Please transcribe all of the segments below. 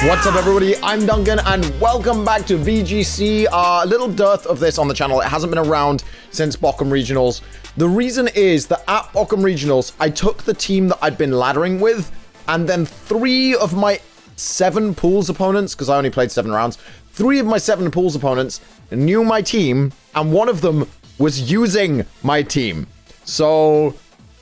What's up, everybody? I'm Duncan, and welcome back to VGC. A little dearth of this on the channel. It hasn't been around since Bochum Regionals. The reason is that at Bochum Regionals, I took the team that I'd been laddering with, and then 3 of my 7 pools opponents, because I only played 7 rounds, 3 of my 7 pools opponents knew my team, and one of them was using my team. So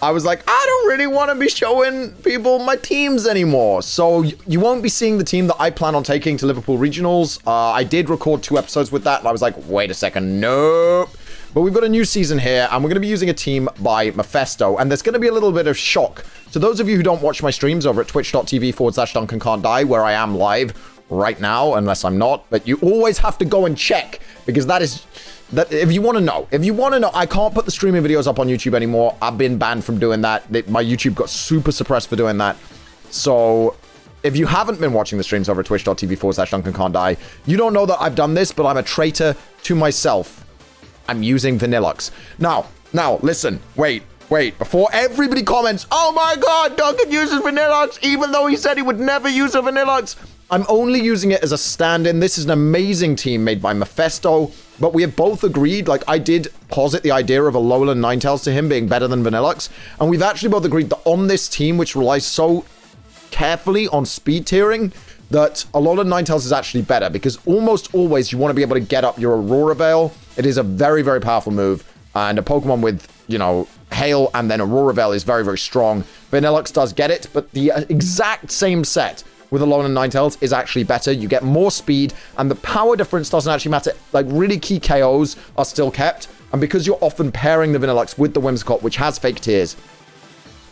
I was like, I don't really want to be showing people my teams anymore. So you won't be seeing the team that I plan on taking to Liverpool Regionals. I did record 2 episodes with that, and I was like, wait a second, nope. But we've got a new season here, and we're going to be using a team by Mephisto, and there's going to be a little bit of shock. So those of you who don't watch my streams over at twitch.tv/DuncanCantDie, where I am live right now, unless I'm not, but you always have to go and check, because that if you want to know, I can't put the streaming videos up on YouTube anymore. I've been banned from doing that. My YouTube got super suppressed for doing that. So if you haven't been watching the streams over at twitch.tv/DuncanCantDie, you don't know that I've done this, but I'm a traitor to myself. I'm using Vanilluxe. Now, listen, wait. Before everybody comments, oh my god, Duncan uses Vanilluxe, even though he said he would never use a Vanilluxe. I'm only using it as a stand-in. This is an amazing team made by Mephisto, but we have both agreed, like I did posit the idea of a Alolan Ninetales to him being better than Vanilluxe, and we've actually both agreed that on this team, which relies so carefully on speed tiering, that Alolan Ninetales is actually better, because almost always you want to be able to get up your Aurora Veil. It is a very, very powerful move, and a Pokemon with, you know, Hail and then Aurora Veil is very, very strong. Vanilluxe does get it, but the exact same set with Alolan Ninetales is actually better. You get more speed, and the power difference doesn't actually matter. Like, really key KOs are still kept, and because you're often pairing the Vanilluxe with the Whimsicott, which has fake tears,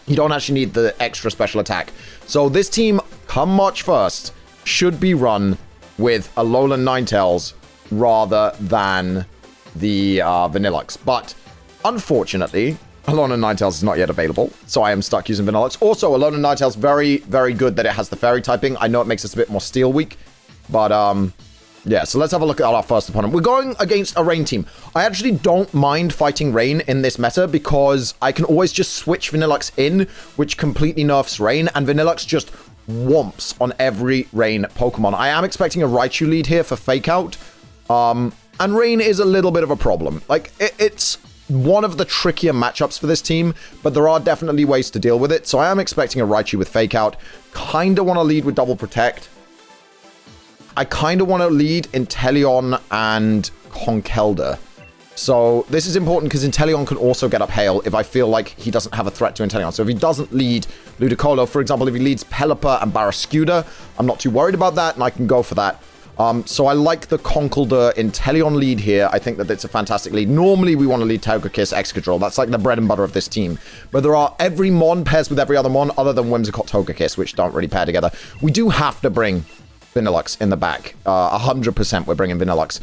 you don't actually need the extra special attack. So this team, come March 1st, should be run with Alolan Ninetales rather than the Vanilluxe. But unfortunately, Alolan Ninetales is not yet available, so I am stuck using Vanilluxe. Also, Alolan Ninetales, very, very good that it has the fairy typing. I know it makes us a bit more steel weak, but yeah, so let's have a look at our first opponent. We're going against a Rain team. I actually don't mind fighting Rain in this meta, because I can always just switch Vanilluxe in, which completely nerfs Rain, and Vanilluxe just whomps on every Rain Pokemon. I am expecting a Raichu lead here for Fake Out, and Rain is a little bit of a problem. Like, it's one of the trickier matchups for this team, but there are definitely ways to deal with it. So I am expecting a Raichu with Fake Out. Kind of want to lead with Double Protect. I kind of want to lead Inteleon and Conkeldurr. So this is important because Inteleon can also get up Hail if I feel like he doesn't have a threat to Inteleon. So if he doesn't lead Ludicolo, for example, if he leads Pelipper and Barraskewda, I'm not too worried about that, and I can go for that. So I like the Conkeldurr Inteleon lead here. I think that it's a fantastic lead. Normally, we want to lead Togekiss, Excadrill. That's like the bread and butter of this team. But every Mon pairs with every other Mon other than Whimsicott, Togekiss, which don't really pair together. We do have to bring Vanilluxe in the back. 100% we're bringing Vanilluxe.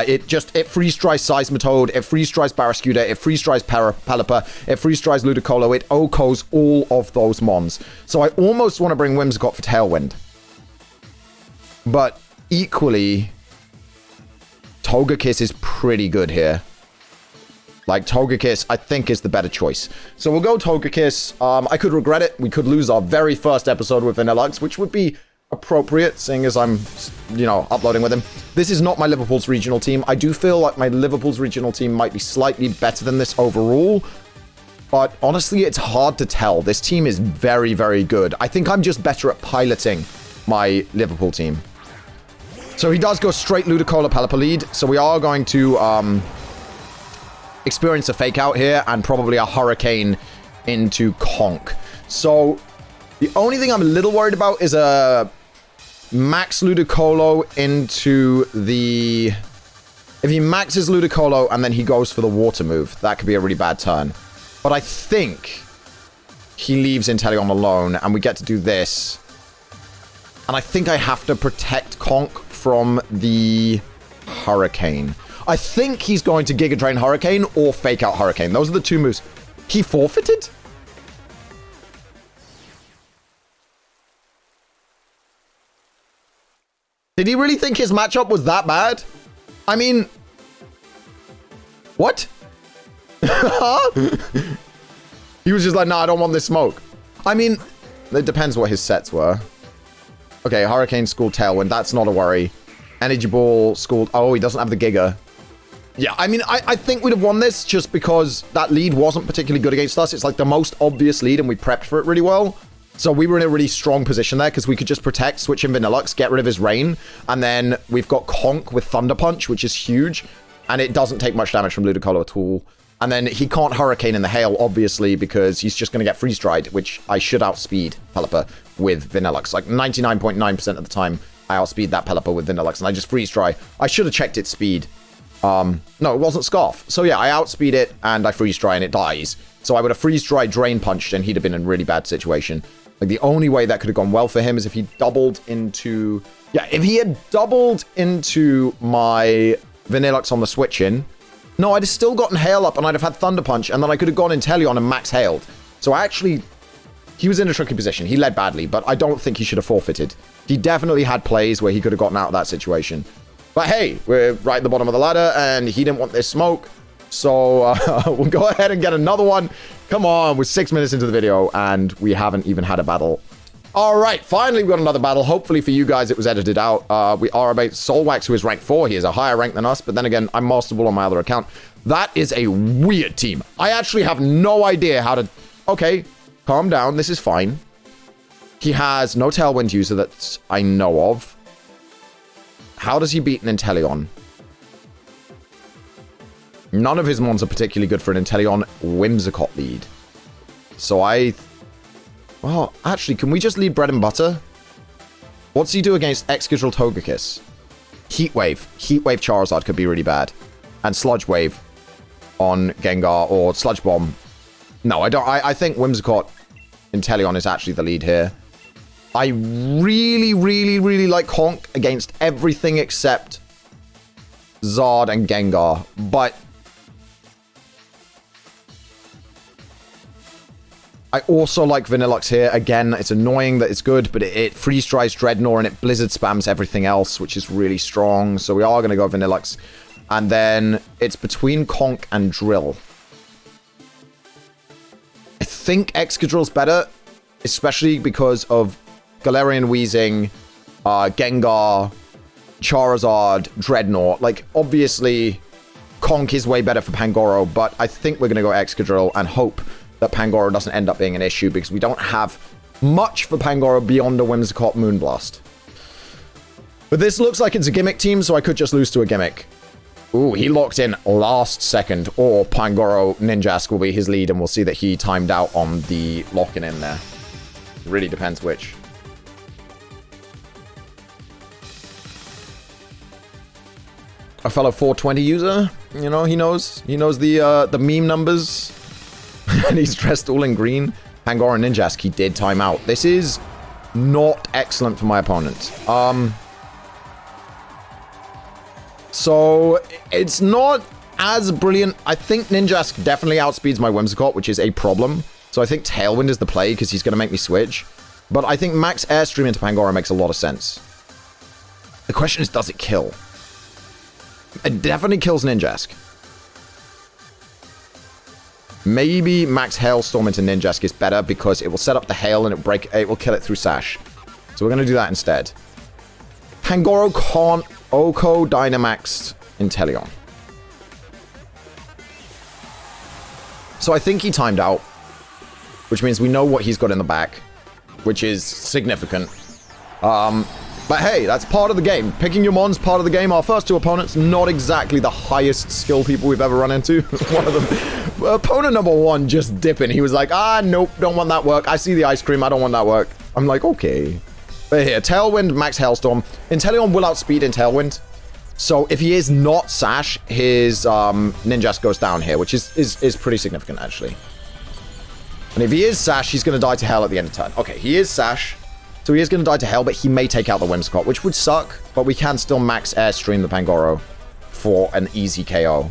It freeze-dries Seismitoad, it freeze-dries Barraskewda, it freeze-dries Pelipper, it freeze-dries Ludicolo, it OHKOs all of those Mons. So I almost want to bring Whimsicott for Tailwind. But equally, Togekiss is pretty good here. Like, Togekiss, I think, is the better choice. So we'll go Togekiss. I could regret it. We could lose our very first episode with Vanilluxe, which would be appropriate, seeing as I'm, you know, uploading with him. This is not my Liverpool's regional team. I do feel like my Liverpool's regional team might be slightly better than this overall, but honestly, it's hard to tell. This team is very, very good. I think I'm just better at piloting my Liverpool team. So he does go straight Ludicolo Pelipper lead, so we are going to experience a Fake Out here, and probably a Hurricane into Conk. So the only thing I'm a little worried about is a max Ludicolo into the... If he maxes Ludicolo and then he goes for the water move, that could be a really bad turn. But I think he leaves Inteleon alone, and we get to do this. And I think I have to protect Conk from the Hurricane. I think he's going to Giga Drain Hurricane or Fake Out Hurricane. Those are the 2 moves. He forfeited? Did he really think his matchup was that bad? I mean, what? He was just like, no, I don't want this smoke. I mean, it depends what his sets were. Okay, Hurricane schooled Tailwind. That's not a worry. Energy Ball schooled... Oh, he doesn't have the Giga. Yeah, I mean, I think we'd have won this just because that lead wasn't particularly good against us. It's like the most obvious lead, and we prepped for it really well. So we were in a really strong position there because we could just protect, switch in Vanilluxe, get rid of his Rain. And then we've got Conk with Thunder Punch, which is huge. And it doesn't take much damage from Ludicolo at all. And then he can't Hurricane in the Hail, obviously, because he's just going to get Freeze Dried, which I should outspeed Pelipper with Vanilluxe. Like 99.9% of the time, I outspeed that Pelipper with Vanilluxe, and I just Freeze Dry. I should have checked its speed. No, it wasn't Scarf. So yeah, I outspeed it, and I Freeze Dry, and it dies. So I would have Freeze Dry, Drain Punched, and he'd have been in a really bad situation. Like, the only way that could have gone well for him is if he doubled into... Yeah, if he had doubled into my Vanilluxe on the switch-in... No, I'd have still gotten Hail up, and I'd have had Thunder Punch, and then I could have gone Inteleon and max Hailed. So actually, he was in a tricky position. He led badly, but I don't think he should have forfeited. He definitely had plays where he could have gotten out of that situation. But hey, we're right at the bottom of the ladder, and he didn't want this smoke. So we'll go ahead and get another one. Come on, we're 6 minutes into the video, and we haven't even had a battle. All right, finally we got another battle. Hopefully for you guys, it was edited out. We are about Solwax, who is rank 4. He is a higher rank than us, but then again, I'm Masterable on my other account. That is a weird team. I actually have no idea how to... Okay, calm down. This is fine. He has no Tailwind user that I know of. How does he beat an Inteleon? None of his mons are particularly good for an Inteleon Whimsicott lead. So well, actually, can we just lead Bread and Butter? What's he do against Excadrill Togekiss? Heat Wave. Heat Wave Charizard could be really bad. And Sludge Wave on Gengar, or Sludge Bomb. No, I don't. I think Whimsicott Inteleon is actually the lead here. I really, really, really like Honk against everything except Zard and Gengar. But I also like Vanilluxe here. Again, it's annoying that it's good, but it freeze dries Dreadnought and it blizzard spams everything else, which is really strong. So we are going to go Vanilluxe. And then it's between Conk and Drill. I think Excadrill's better, especially because of Galarian Weezing, Gengar, Charizard, Dreadnought. Like, obviously, Conk is way better for Pangoro, but I think we're going to go Excadrill and hope that Pangoro doesn't end up being an issue, because we don't have much for Pangoro beyond a Whimsicott Moonblast. But this looks like it's a gimmick team, so I could just lose to a gimmick. Ooh, he locked in last second, or Pangoro Ninjask will be his lead, and we'll see that he timed out on the locking in there. It really depends which. A fellow 420 user, you know, he knows the meme numbers. And he's dressed all in green. Pangoro Ninjask, he did time out. This is not excellent for my opponent. So it's not as brilliant. I think Ninjask definitely outspeeds my Whimsicott, which is a problem. So I think Tailwind is the play, because he's going to make me switch. But I think max Airstream into Pangoro makes a lot of sense. The question is, does it kill? It definitely kills Ninjask. Maybe max Hailstorm into Ninjask is better, because it will set up the hail and it will kill it through Sash. So we're going to do that instead. Pangoro can't Oko Dynamax Inteleon. So I think he timed out, which means we know what he's got in the back, which is significant. But hey, that's part of the game. Picking your mons, part of the game. Our first two opponents, not exactly the highest skill people we've ever run into. One of them, opponent number one, just dipping. He was like, nope, don't want that work. I see the ice cream, I don't want that work. I'm like, okay. But here, Tailwind, max Hailstorm. Inteleon will outspeed in Tailwind. So if he is not Sash, his Ninjask goes down here, which is pretty significant, actually. And if he is Sash, he's going to die to Hell at the end of turn. Okay, he is Sash. So he is going to die to Hell, but he may take out the Whimsicott, which would suck. But we can still max Airstream the Pangoro for an easy KO.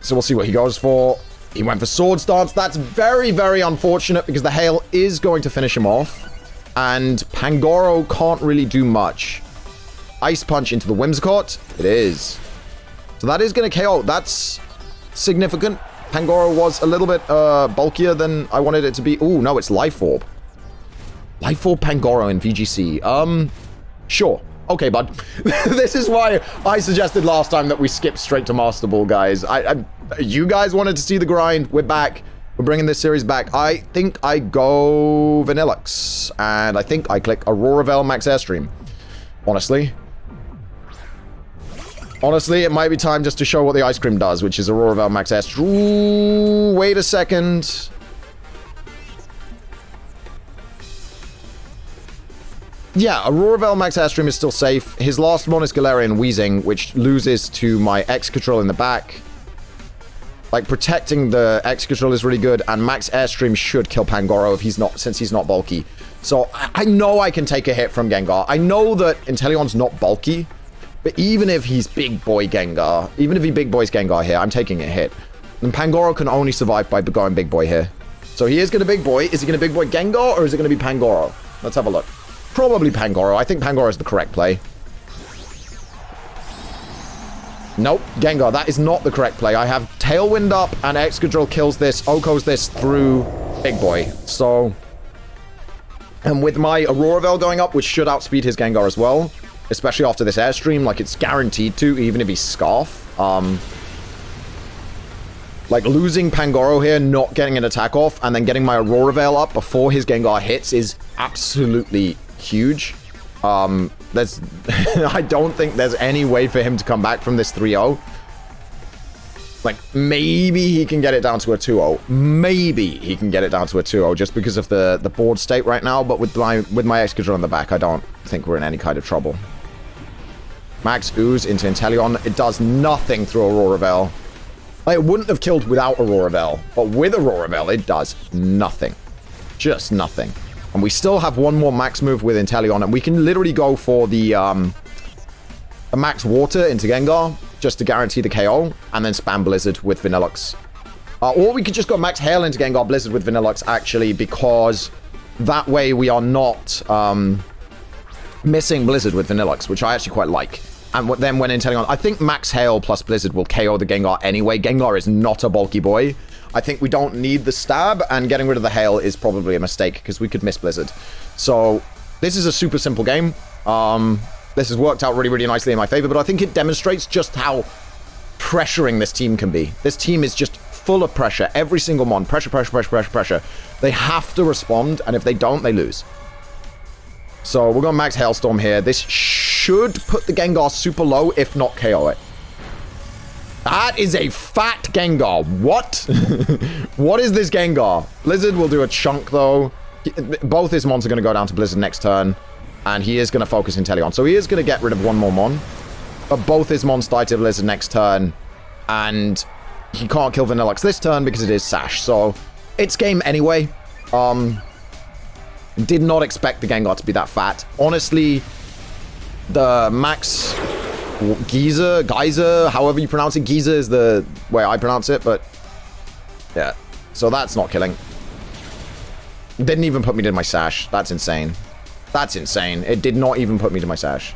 So we'll see what he goes for. He went for Swords Dance. That's very, very unfortunate, because the Hail is going to finish him off. And Pangoro can't really do much. Ice Punch into the Whimsicott. It is. So that is going to KO. That's significant. Pangoro was a little bit bulkier than I wanted it to be. Ooh, no, it's Life Orb. Life Orb Pangoro in VGC. Sure. Okay, bud. This is why I suggested last time that we skip straight to Master Ball, guys. You guys wanted to see the grind. We're back. We're bringing this series back. I think I go Vanilluxe. And I think I click Aurora Veil Max Airstream. Honestly. Honestly, it might be time just to show what the ice cream does, which is Aurora Veil Max Airstream. Ooh, wait a second. Yeah, Aurora Veil Max Airstream is still safe. His last one is Galarian Wheezing, which loses to my X-Control in the back. Like, protecting the X-Control is really good, and Max Airstream should kill Pangoro if he's not, since he's not bulky. So, I know I can take a hit from Gengar. I know that Inteleon's not bulky, but even if he's big boy Gengar, even if he big boys Gengar here, I'm taking a hit. And Pangoro can only survive by going big boy here. So he is going to big boy. Is he going to big boy Gengar, or is it going to be Pangoro? Let's have a look. Probably Pangoro. I think Pangoro is the correct play. Nope, Gengar. That is not the correct play. I have Tailwind up, and X-Control kills this, OHKOs this through Big Boy. So, and with my Aurora Veil going up, which should outspeed his Gengar as well, especially after this Airstream, like it's guaranteed to, even if he's Scarf. Like losing Pangoro here, not getting an attack off, and then getting my Aurora Veil up before his Gengar hits is absolutely huge. I don't think there's any way for him to come back from this 3-0. Like, maybe he can get it down to a 2-0. Maybe he can get it down to a 2-0 just because of the board state right now, but with my X-Control on the back, I don't think we're in any kind of trouble. Max Ooze into Inteleon. It does nothing through Aurora Veil. Like, it wouldn't have killed without Aurora Veil, but with Aurora Veil, it does nothing. Just nothing. And we still have one more max move with Inteleon, and we can literally go for the max water into Gengar, just to guarantee the KO, and then spam Blizzard with Vanilluxe. Or we could just go max Hail into Gengar Blizzard with Vanilluxe, actually, because that way we are not missing Blizzard with Vanilluxe, which I actually quite like. And then when Inteleon... I think max Hail plus Blizzard will KO the Gengar anyway. Gengar is not a bulky boy. I think we don't need the stab, and getting rid of the Hail is probably a mistake, because we could miss Blizzard. So, this is a super simple game. This has worked out really, really nicely in my favor, but I think it demonstrates just how pressuring this team can be. This team is just full of pressure. Every single mon. Pressure, pressure, pressure, pressure, pressure. They have to respond, and if they don't, they lose. So, we're going max Hailstorm here. This should put the Gengar super low, if not KO it. That is a fat Gengar. What? What is this Gengar? Blizzard will do a chunk, though. Both his mons are going to go down to Blizzard next turn. And he is going to focus Inteleon. So he is going to get rid of one more mon. But both his mons die to Blizzard next turn. And he can't kill Vanilluxe this turn because it is Sash. So it's game anyway. Did not expect the Gengar to be that fat. Honestly, the max... Geyser, however you pronounce it. Geyser is the way I pronounce it, but yeah. So that's not killing. Didn't even put me to my Sash. That's insane. That's insane. It did not even put me to my Sash.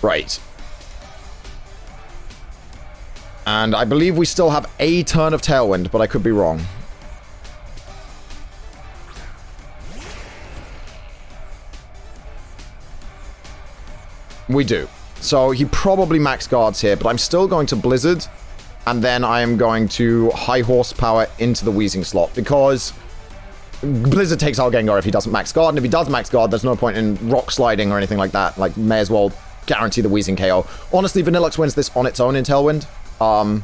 Right. And I believe we still have a turn of Tailwind, but I could be wrong. We do. So he probably max guards here, but I'm still going to Blizzard, and then I am going to high horsepower into the Wheezing slot, because Blizzard takes out Gengar if he doesn't max guard, and if he does max guard, there's no point in rock sliding or anything like that. Like, may as well guarantee the Wheezing KO. Honestly, Vanilluxe wins this on its own in Tailwind. But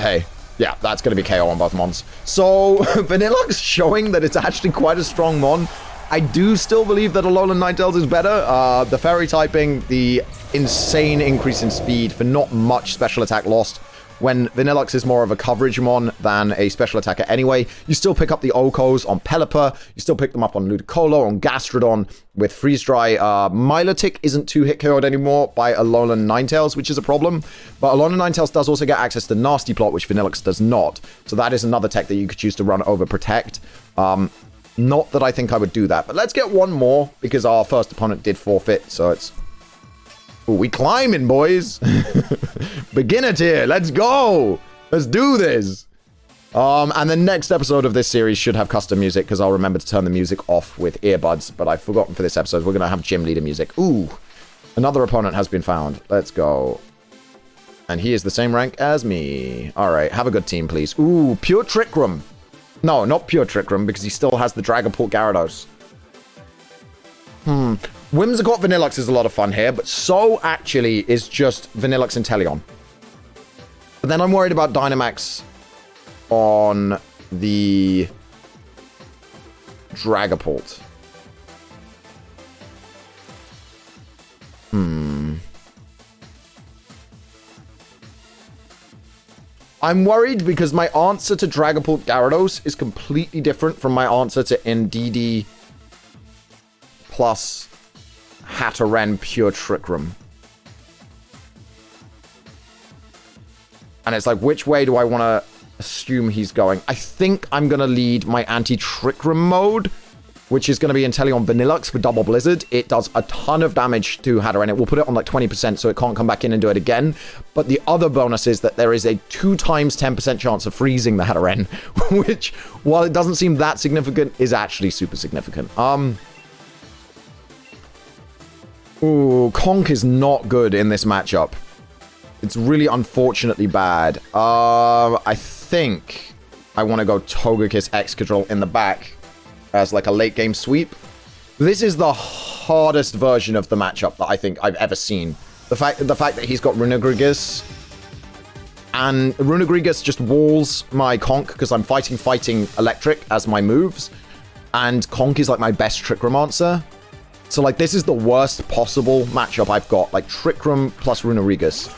hey, yeah, that's going to be KO on both mons. So, Vanilluxe showing that it's actually quite a strong mon. I do still believe that Alolan Ninetales is better. The Fairy typing, the insane increase in speed for not much special attack lost. When Vanilluxe is more of a coverage mon than a special attacker anyway, you still pick up the OHKOs on Pelipper. You still pick them up on Ludicolo, on Gastrodon with Freeze Dry. Milotic isn't 2-hit KO'd anymore by Alolan Ninetales, which is a problem. But Alolan Ninetales does also get access to Nasty Plot, which Vanilluxe does not. So that is another tech that you could choose to run over Protect. Not that I think I would do that, but let's get one more, because our first opponent did forfeit, so it's... Ooh, we climbing, boys! Beginner tier, let's go! Let's do this! And the next episode of this series should have custom music because I'll remember to turn the music off with earbuds, but I've forgotten for this episode. We're going to have gym leader music. Ooh, another opponent has been found. Let's go. And he is the same rank as me. All right, have a good team, please. Ooh, pure Trick Room. No, not pure Trick Room because he still has the Dragapult Gyarados. Whimsicott Vanilluxe is a lot of fun here, but so actually is just Vanilluxe Inteleon. But then I'm worried about Dynamax on the Dragapult. I'm worried because my answer to Dragapult Gyarados is completely different from my answer to Indeedee plus Hatterene Pure Trick Room. And it's like, which way do I want to assume he's going? I think I'm going to lead my anti-Trick Room mode, which is going to be Inteleon Vanilluxe for Double Blizzard. It does a ton of damage to Hatterene. It will put it on like 20%, so it can't come back in and do it again. But the other bonus is that there is a 2 times 10% chance of freezing the Hatterene, which, while it doesn't seem that significant, is actually super significant. Ooh, Conk is not good in this matchup. It's really unfortunately bad. I think I want to go Togekiss Excadrill in the back as like a late game sweep. This is the hardest version of the matchup that I think I've ever seen. The fact that he's got Runegrigus, and Runegrigus just walls my Conk because I'm fighting Electric as my moves, and Conk is like my best Trick Room answer. So like this is the worst possible matchup I've got, like Trick Room plus Runerigus.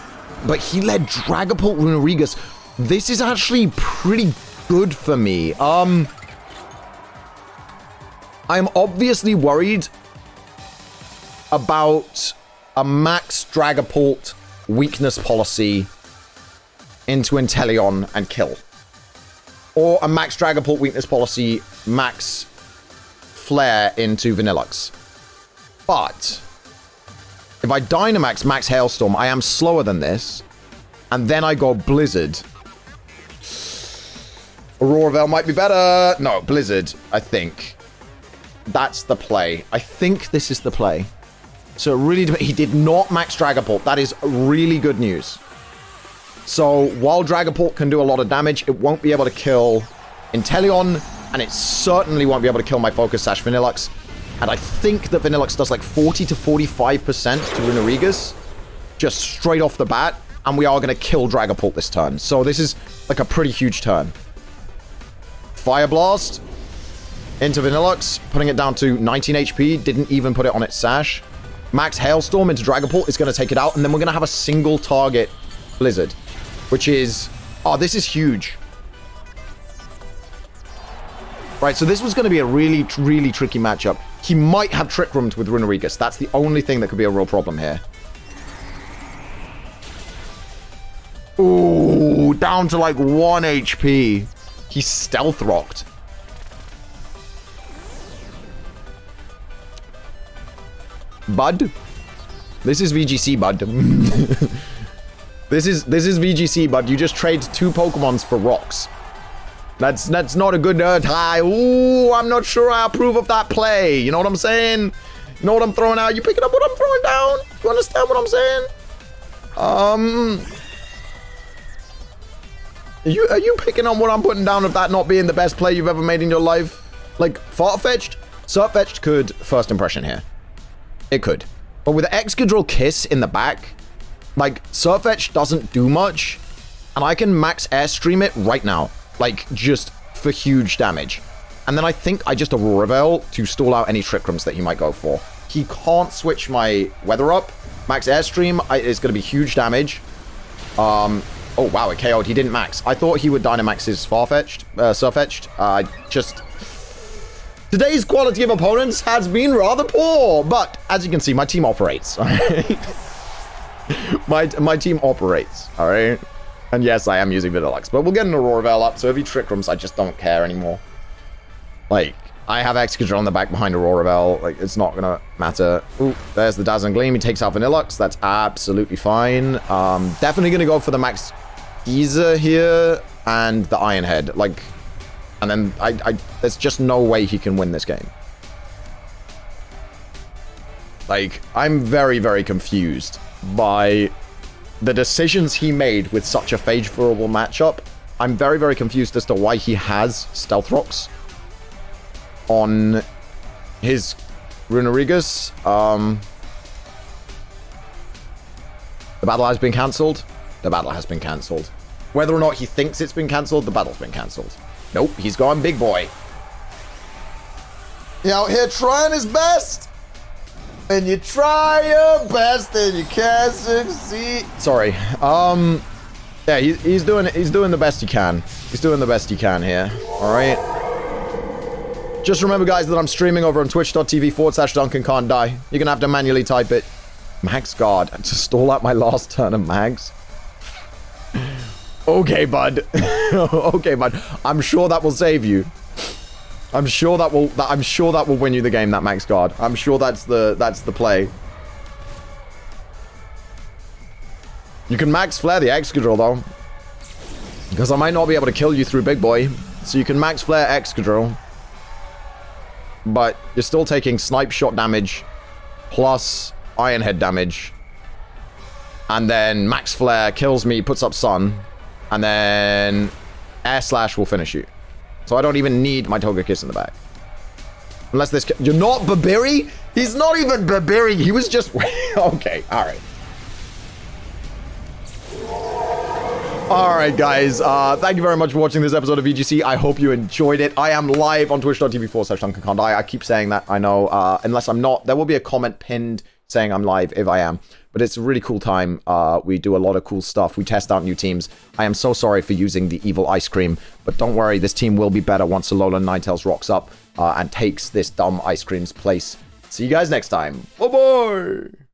But he led Dragapult Runerigus. This is actually pretty good for me. I'm obviously worried about a max Dragapult weakness policy into Inteleon and kill. Or a max Dragapult weakness policy, max Flare into Vanilluxe. But if I Dynamax max Hailstorm, I am slower than this. And then I go Blizzard. Aurora Veil might be better. No, Blizzard, I think. That's the play. I think this is the play. So it really, he did not max Dragapult. That is really good news. So while Dragapult can do a lot of damage, it won't be able to kill Inteleon, and it certainly won't be able to kill my Focus Sash Vanilluxe. And I think that Vanilluxe does like 40 to 45% to Runerigus, just straight off the bat, and we are going to kill Dragapult this turn. So this is like a pretty huge turn. Fire Blast into Vanilluxe, putting it down to 19 HP, didn't even put it on its sash. Max Hailstorm into Dragapult is going to take it out, and then we're going to have a single target Blizzard, which is... oh, this is huge. Right, so this was going to be a really, really tricky matchup. He might have Trick Roomed with Runerigus. That's the only thing that could be a real problem here. Ooh, down to like 1 HP. He's Stealth Rocked. Bud? This is VGC, Bud. This is VGC, Bud. You just trade 2 Pokemons for rocks. That's not a good tie. Ooh, I'm not sure I approve of that play. You know what I'm saying? You know what I'm throwing out? You picking up what I'm throwing down? You understand what I'm saying? Are you picking on what I'm putting down of that not being the best play you've ever made in your life? Like, Farfetch'd? Surfetch'd could first impression here. It could. But with Excadrill Kiss in the back, like, Surfetch'd doesn't do much, and I can max Airstream it right now. Like, just for huge damage. And then I think I just Aurora Veil to stall out any Trick Rooms that he might go for. He can't switch my Weather Up. Max Airstream is going to be huge damage. Oh, wow, it KO'd. He didn't max. I thought he would Dynamax his Surfetch'd. Just... today's quality of opponents has been rather poor. But, as you can see, my team operates. All right? my team operates. All right? And yes, I am using Vanilluxe, but we'll get an Aurora Veil up, so if he Trick Rooms, I just don't care anymore. Like, I have Excadrill on the back behind Aurora Veil, like, it's not gonna matter. Ooh, there's the Dazzling Gleam, he takes out Vanilluxe, that's absolutely fine. Definitely gonna go for the Max Geyser here. and the Iron Head. Like, and then there's just no way he can win this game. Like, I'm very, very confused by the decisions he made with such a favorable matchup. I'm very, very confused as to why he has Stealth Rocks on his Runerigas. The battle has been cancelled. The battle has been cancelled. Whether or not he thinks it's been cancelled, the battle's been cancelled. Nope, he's gone big boy. He out here trying his best. And you try your best and you can't succeed. Sorry. Yeah, he's doing the best he can. He's doing the best he can here. All right. Just remember, guys, that I'm streaming over on twitch.tv/DuncanCantDie. You're gonna have to manually type it. Max Guard to stall out my last turn of mags. Okay, bud. Okay, bud. I'm sure that will save you. I'm sure that will win you the game, that Max Guard. I'm sure that's the play. You can Max Flare the Excadrill, though. Because I might not be able to kill you through Big Boy. So you can Max Flare Excadrill. But you're still taking Snipe Shot damage. Plus Iron Head damage. And then Max Flare kills me, puts up Sun. And then Air Slash will finish you. So I don't even need my Togekiss in the back. Unless this... You're not Babiri? He's not even Babiri. He was just... Okay, alright. Alright, guys. Thank you very much for watching this episode of VGC. I hope you enjoyed it. I am live on twitch.tv/DuncanCantDie. I keep saying that, I know. Unless I'm not, there will be a comment pinned saying I'm live if I am. But it's a really cool time. We do a lot of cool stuff. We test out new teams. I am so sorry for using the evil ice cream. But don't worry, this team will be better once Alolan Ninetales rocks up and takes this dumb ice cream's place. See you guys next time. Bye-bye!